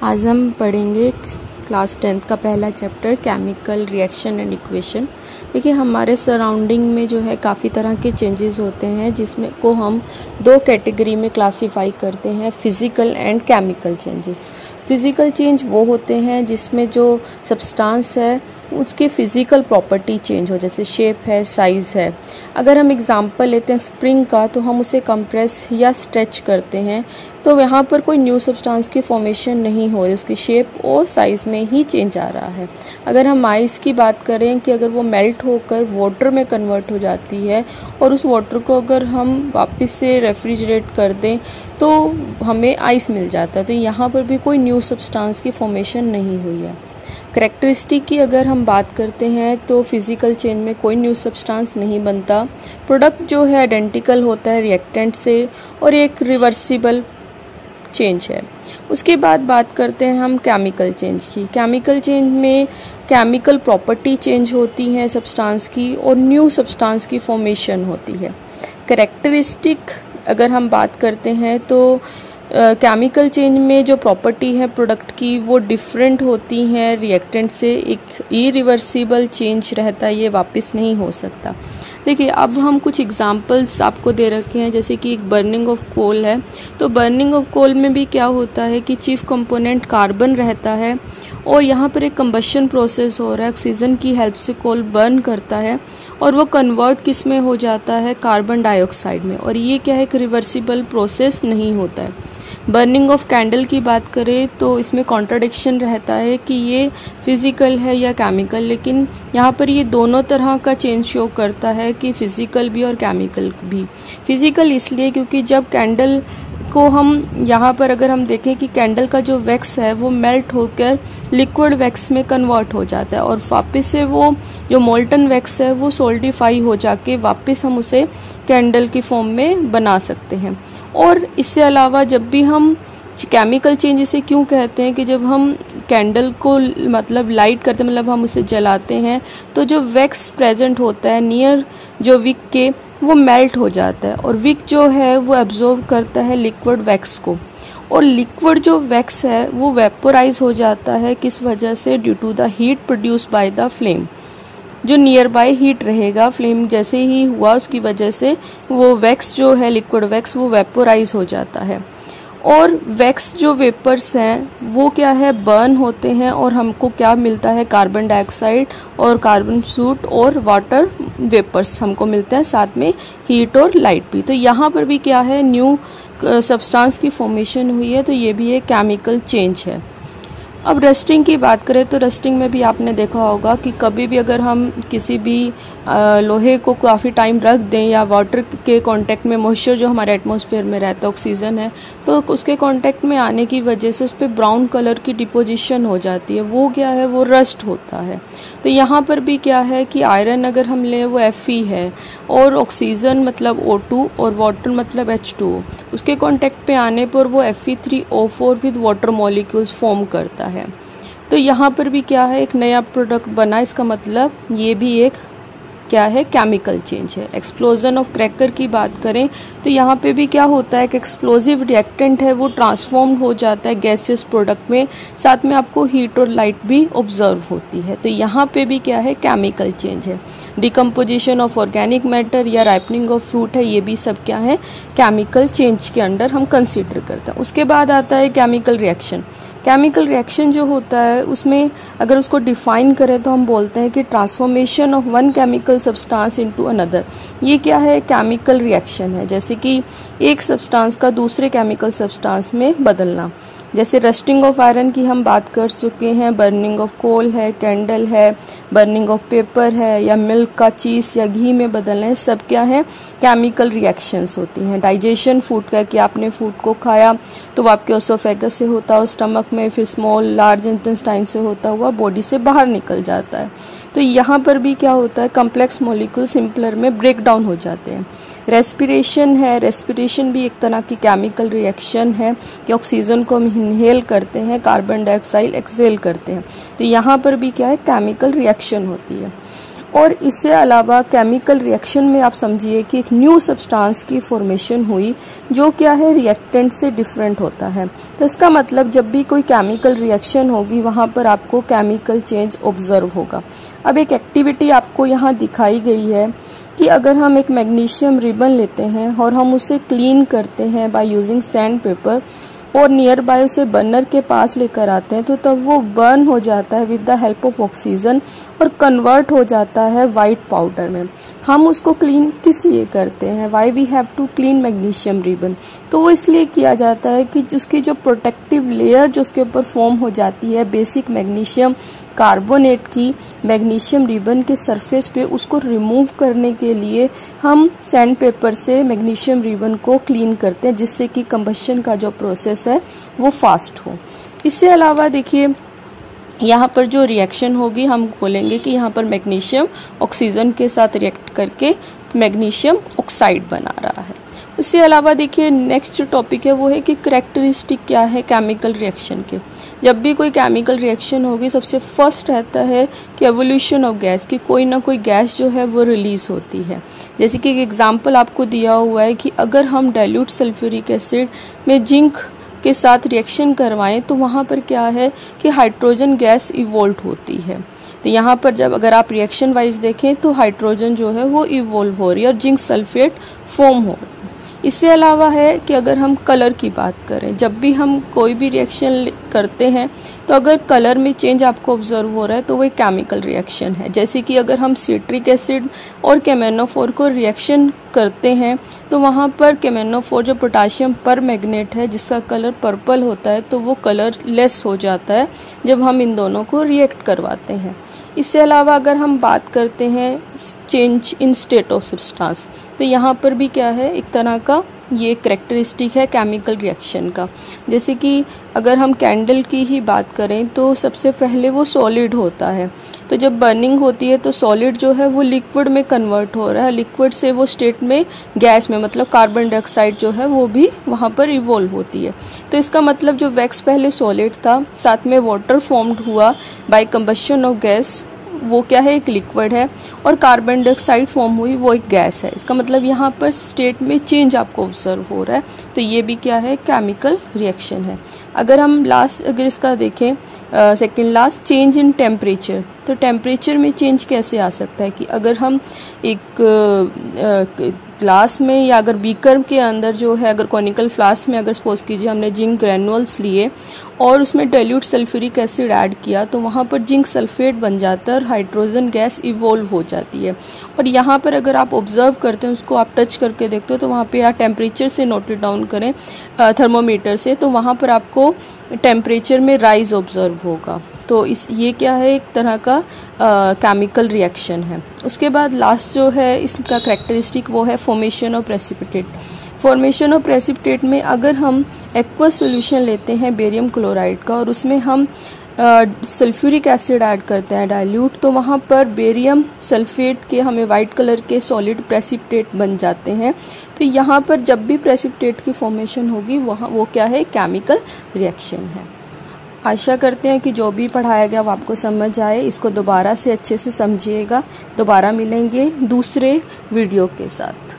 आज हम पढ़ेंगे क्लास 10th का पहला chapter chemical reaction and equation. देखिए हमारे सराउंडिंग में जो है काफ़ी तरह के चेंजेस होते हैं जिसमें को हम दो कैटेगरी में क्लासीफाई करते हैं, physical and chemical changes. Physical change वो होते हैं जिसमें जो सब्सटेंस है उसके फिज़िकल प्रॉपर्टी चेंज हो, जैसे शेप है, साइज़ है। अगर हम एग्जांपल लेते हैं स्प्रिंग का, तो हम उसे कंप्रेस या स्ट्रेच करते हैं तो यहाँ पर कोई न्यू सब्सटेंस की फॉर्मेशन नहीं हो रही, उसकी शेप और साइज़ में ही चेंज आ रहा है। अगर हम आइस की बात करें कि अगर वो मेल्ट होकर वाटर में कन्वर्ट हो जाती है और उस वाटर को अगर हम वापस से रेफ्रिजरेट कर दें तो हमें आइस मिल जाता है। तो यहाँ पर भी कोई न्यू सब्सटेंस की फॉर्मेशन नहीं हुई है। करैक्टरिस्टिक की अगर हम बात करते हैं तो फिज़िकल चेंज में कोई न्यू सब्सटेंस नहीं बनता, प्रोडक्ट जो है आइडेंटिकल होता है रिएक्टेंट से और एक रिवर्सिबल चेंज है। उसके बाद बात करते हैं हम केमिकल चेंज की। केमिकल चेंज में केमिकल प्रॉपर्टी चेंज होती है सब्सटेंस की और न्यू सब्सटेंस की फॉर्मेशन होती है। करैक्टरिस्टिक अगर हम बात करते हैं तो केमिकल चेंज में जो प्रॉपर्टी है प्रोडक्ट की वो डिफरेंट होती हैं रिएक्टेंट से, एक इरिवर्सिबल चेंज रहता है, ये वापस नहीं हो सकता। देखिए अब हम कुछ एग्जांपल्स आपको दे रखे हैं, जैसे कि एक बर्निंग ऑफ कोल है। तो बर्निंग ऑफ कोल में भी क्या होता है कि चीफ कंपोनेंट कार्बन रहता है और यहाँ पर एक कंबशन प्रोसेस हो रहा है, ऑक्सीजन की हेल्प से कोल बर्न करता है और वो कन्वर्ट किस में हो जाता है, कार्बन डाइऑक्साइड में। और ये क्या है, एक रिवर्सिबल प्रोसेस नहीं होता है। बर्निंग ऑफ कैंडल की बात करें तो इसमें कॉन्ट्राडिक्शन रहता है कि ये फिज़िकल है या केमिकल, लेकिन यहाँ पर ये दोनों तरह का चेंज शो करता है कि फिज़िकल भी और केमिकल भी। फिज़िकल इसलिए क्योंकि जब कैंडल को हम यहाँ पर अगर हम देखें कि कैंडल का जो वैक्स है वो मेल्ट होकर लिक्विड वैक्स में कन्वर्ट हो जाता है और वापस से वो जो मोल्टन वैक्स है वो सोल्डिफाई हो जाके वापस हम उसे कैंडल की फॉर्म में बना सकते हैं। और इससे अलावा जब भी हम केमिकल चेंज इसे क्यों कहते हैं कि जब हम कैंडल को मतलब लाइट करते हैं, मतलब हम उसे जलाते हैं, तो जो वैक्स प्रेजेंट होता है नियर जो विक के वो मेल्ट हो जाता है और विक जो है वो एब्जॉर्ब करता है लिक्विड वैक्स को और लिक्विड जो वैक्स है वो वेपोराइज हो जाता है। किस वजह से? Due to the heat produce by the flame. जो नियर बाय हीट रहेगा फ्लेम जैसे ही हुआ उसकी वजह से वो वैक्स जो है लिक्विड वैक्स वो वेपोराइज हो जाता है। और वैक्स जो वेपर्स हैं वो क्या है, बर्न होते हैं और हमको क्या मिलता है, कार्बन डाइऑक्साइड और कार्बन सूट और वाटर वेपर्स हमको मिलते हैं, साथ में हीट और लाइट भी। तो यहाँ पर भी क्या है, न्यू सब्सटेंस की फॉर्मेशन हुई है, तो ये भी एक केमिकल चेंज है। अब रस्टिंग की बात करें तो रस्टिंग में भी आपने देखा होगा कि कभी भी अगर हम किसी भी लोहे को काफ़ी टाइम रख दें या वाटर के कांटेक्ट में, मॉइस्चर जो हमारे एटमॉस्फेयर में रहता है ऑक्सीजन है, तो उसके कांटेक्ट में आने की वजह से उस पर ब्राउन कलर की डिपोजिशन हो जाती है, वो क्या है, वो रस्ट होता है। तो यहाँ पर भी क्या है कि आयरन अगर हम लें वो Fe है और ऑक्सीजन मतलब O2 और वाटर मतलब H2O, उसके कांटेक्ट पे आने पर वो Fe3O4 with water molecules form करता है। तो यहाँ पर भी क्या है, एक नया प्रोडक्ट बना, इसका मतलब ये भी एक क्या है, केमिकल चेंज है। एक्सप्लोजन ऑफ क्रैकर की बात करें तो यहाँ पे भी क्या होता है कि एक्सप्लोजिव रिएक्टेंट है वो ट्रांसफॉर्म हो जाता है गैसेस प्रोडक्ट में, साथ में आपको हीट और लाइट भी ऑब्जर्व होती है। तो यहाँ पे भी क्या है, केमिकल चेंज है। डिकम्पोजिशन ऑफ ऑर्गेनिक मैटर या राइपनिंग ऑफ फ्रूट है, ये भी सब क्या है, केमिकल चेंज के अंडर हम कंसिडर करते हैं। उसके बाद आता है केमिकल रिएक्शन। केमिकल रिएक्शन जो होता है उसमें अगर उसको डिफाइन करें तो हम बोलते हैं कि transformation of one chemical substance into another. ये क्या है, केमिकल रिएक्शन है, जैसे कि एक सब्सटेंस का दूसरे केमिकल सब्सटेंस में बदलना। जैसे रस्टिंग ऑफ आयरन की हम बात कर चुके हैं, बर्निंग ऑफ कोल है, कैंडल है, बर्निंग ऑफ पेपर है, या मिल्क का चीज़ या घी में बदलना है, सब क्या है, केमिकल रिएक्शंस होती हैं। डाइजेशन फूड का, कि आपने फूड को खाया तो वो आपके ओसोफेगस से होता है स्टमक में, फिर स्मॉल लार्ज इंटेस्टाइन से होता हुआ बॉडी से बाहर निकल जाता है। तो यहाँ पर भी क्या होता है, कम्प्लेक्स मॉलिक्यूल सिंपलर में ब्रेक डाउन हो जाते हैं। रेस्पिरेशन है, रेस्पिरेशन भी एक तरह की केमिकल रिएक्शन है कि ऑक्सीजन को हम इनहेल करते हैं, कार्बन डाइऑक्साइड एक्सहेल करते हैं। तो यहाँ पर भी क्या है, केमिकल रिएक्शन होती है। और इससे अलावा केमिकल रिएक्शन में आप समझिए कि एक न्यू सब्सटेंस की फॉर्मेशन हुई जो क्या है रिएक्टेंट से डिफरेंट होता है। तो इसका मतलब जब भी कोई केमिकल रिएक्शन होगी वहाँ पर आपको केमिकल चेंज ऑब्जर्व होगा। अब एक एक्टिविटी आपको यहाँ दिखाई गई है कि अगर हम एक मैग्नीशियम रिबन लेते हैं और हम उसे क्लीन करते हैं बाय यूजिंग सैंड पेपर और नियर बाय उसे बर्नर के पास लेकर आते हैं तो तब वो बर्न हो जाता है with the help of oxygen और कन्वर्ट हो जाता है वाइट पाउडर में। हम उसको क्लीन किस लिए करते हैं, why we have to clean magnesium ribbon, तो वो इसलिए किया जाता है कि उसकी जो प्रोटेक्टिव लेयर जो उसके ऊपर फॉर्म हो जाती है बेसिक मैग्नीशियम कार्बोनेट की मैग्नीशियम रिबन के सरफेस पे, उसको रिमूव करने के लिए हम सैंड पेपर से मैग्नीशियम रिबन को क्लीन करते हैं जिससे कि कंबशन का जो प्रोसेस है वो फास्ट हो। इससे अलावा देखिए यहाँ पर जो रिएक्शन होगी हम बोलेंगे कि यहाँ पर मैग्नीशियम ऑक्सीजन के साथ रिएक्ट करके मैग्नीशियम ऑक्साइड बना रहा है। उससे अलावा देखिए नेक्स्ट जो टॉपिक है वो है कि कैरेक्टरिस्टिक क्या है केमिकल रिएक्शन के। जब भी कोई केमिकल रिएक्शन होगी सबसे फर्स्ट रहता है कि एवोल्यूशन ऑफ गैस, कि कोई ना कोई गैस जो है वो रिलीज होती है। जैसे कि एक एग्जांपल आपको दिया हुआ है कि अगर हम डाइल्यूट सल्फ्यूरिक एसिड में जिंक के साथ रिएक्शन करवाएं तो वहाँ पर क्या है कि हाइड्रोजन गैस इवोल्व होती है। तो यहाँ पर जब अगर आप रिएक्शन वाइज देखें तो हाइड्रोजन जो है वो इवोल्व हो रही है और जिंक सल्फेट फॉर्म हो रही है। इससे अलावा है कि अगर हम कलर की बात करें, जब भी हम कोई भी रिएक्शन करते हैं तो अगर कलर में चेंज आपको ऑब्जर्व हो रहा है तो वो एक केमिकल रिएक्शन है। जैसे कि अगर हम सिट्रिक एसिड और केमेनोफोर को रिएक्शन करते हैं तो वहाँ पर केमेनोफोर जो पोटाशियम पर मैग्नेट है जिसका कलर पर्पल होता है तो वो कलर लेस हो जाता है जब हम इन दोनों को रिएक्ट करवाते हैं। इससे अलावा अगर हम बात करते हैं change in state of substance, तो यहाँ पर भी क्या है एक तरह का ये कैरेक्टरिस्टिक है केमिकल रिएक्शन का। जैसे कि अगर हम कैंडल की ही बात करें तो सबसे पहले वो सॉलिड होता है, तो जब बर्निंग होती है तो सॉलिड जो है वो लिक्विड में कन्वर्ट हो रहा है, लिक्विड से वो स्टेट में गैस में मतलब कार्बन डाइऑक्साइड जो है वो भी वहाँ पर इवोल्व होती है। तो इसका मतलब जो वैक्स पहले सॉलिड था साथ में वाटर फॉर्म्ड हुआ बाय कंबशन ऑफ गैस, वो क्या है एक लिक्विड है, और कार्बन डाइऑक्साइड फॉर्म हुई वो एक गैस है। इसका मतलब यहाँ पर स्टेट में चेंज आपको ऑब्जर्व हो रहा है, तो ये भी क्या है केमिकल रिएक्शन है। अगर हम लास्ट अगर इसका देखें second last change in temperature, तो टेम्परेचर में चेंज कैसे आ सकता है कि अगर हम एक ग्लास में या अगर बीकर के अंदर जो है अगर कॉनिकल फ्लास्क में अगर सपोज कीजिए हमने जिंक ग्रैनुअल्स लिए और उसमें डाइल्यूट सल्फ्यूरिक एसिड ऐड किया तो वहाँ पर जिंक सल्फेट बन जाता है और हाइड्रोजन गैस इवोल्व हो जाती है। और यहाँ पर अगर आप ऑब्जर्व करते हैं उसको आप टच करके देखते हो तो वहाँ पे आप टेम्परेचर से नोट इट डाउन करें थर्मोमीटर से, तो वहाँ पर आपको टेम्परेचर में राइज ऑब्जर्व होगा। तो ये क्या है एक तरह का केमिकल रिएक्शन है। उसके बाद लास्ट जो है इसका कैरेक्टरिस्टिक वो है formation of precipitate. Formation of precipitate में अगर हम एक्वस सॉल्यूशन लेते हैं बेरियम क्लोराइड का और उसमें हम सल्फ्यूरिक एसिड ऐड करते हैं डाइल्यूट, तो वहाँ पर बेरियम सल्फेट के हमें वाइट कलर के सॉलिड प्रेसिपिटेट बन जाते हैं। तो यहाँ पर जब भी प्रेसिपिटेट की फॉर्मेशन होगी वहाँ वो क्या है केमिकल रिएक्शन है। आशा करते हैं कि जो भी पढ़ाया गया वो आपको समझ आए। इसको दोबारा से अच्छे से समझिएगा। दोबारा मिलेंगे दूसरे वीडियो के साथ।